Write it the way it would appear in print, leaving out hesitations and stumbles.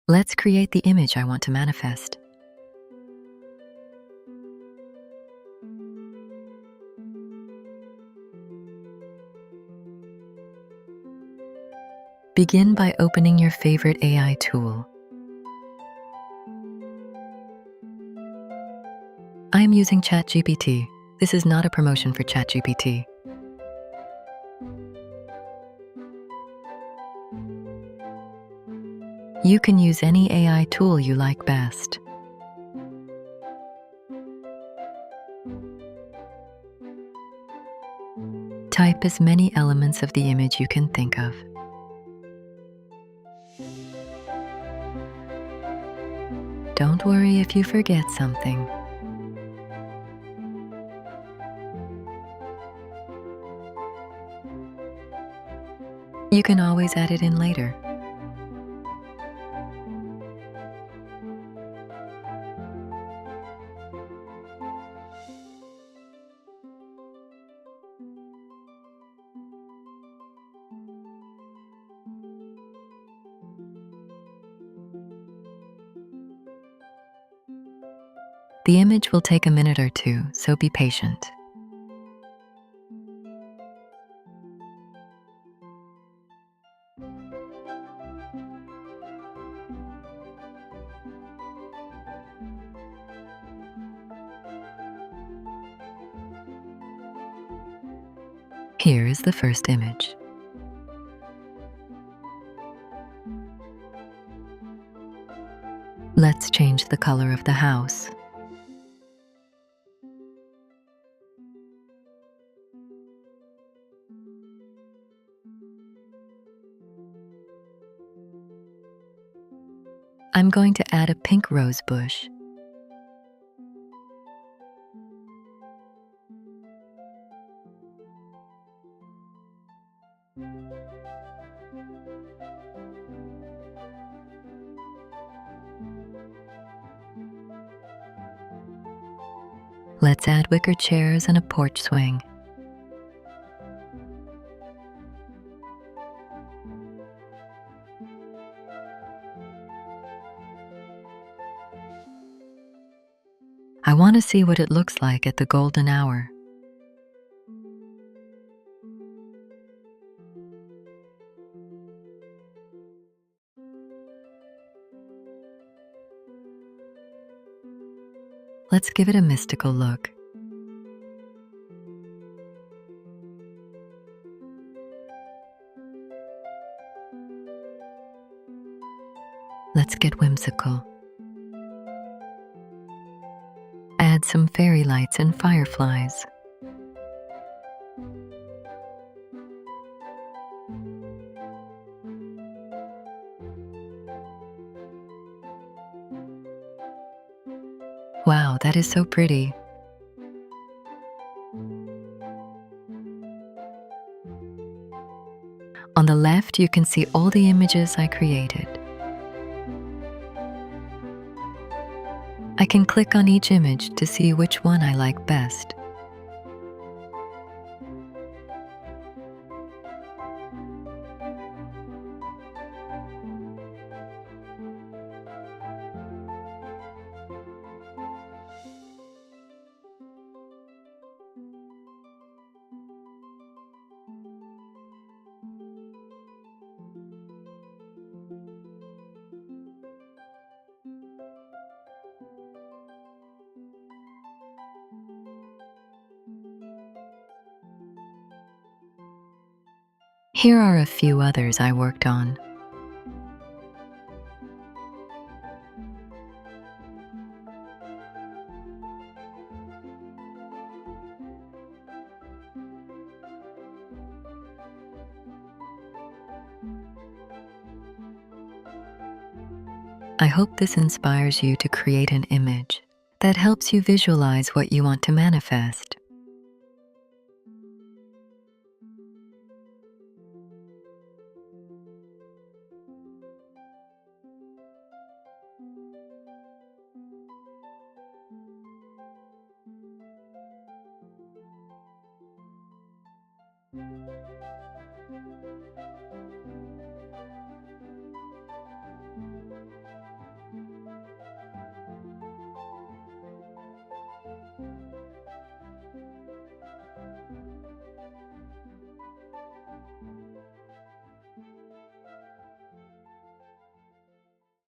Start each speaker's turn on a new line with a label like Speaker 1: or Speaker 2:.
Speaker 1: Let's create the image I want to manifest. Begin by opening your favorite AI tool. I am using ChatGPT. This is not a promotion for ChatGPT. You can use any AI tool you like best. Type as many elements of the image you can think of. Don't worry if you forget something. You can always add it in later. The image will take a minute or two, so be patient. Here is the first image. Let's change the color of the house. I'm going to add a pink rose bush. Let's add wicker chairs and a porch swing. I want to see what it looks like at the golden hour. Let's give it a mystical look. Let's get whimsical. Add some fairy lights and fireflies. Wow, that is so pretty. On the left, you can see all the images I created. I can click on each image to see which one I like best. Here are a few others I worked on. I hope this inspires you to create an image that helps you visualize what you want to manifest.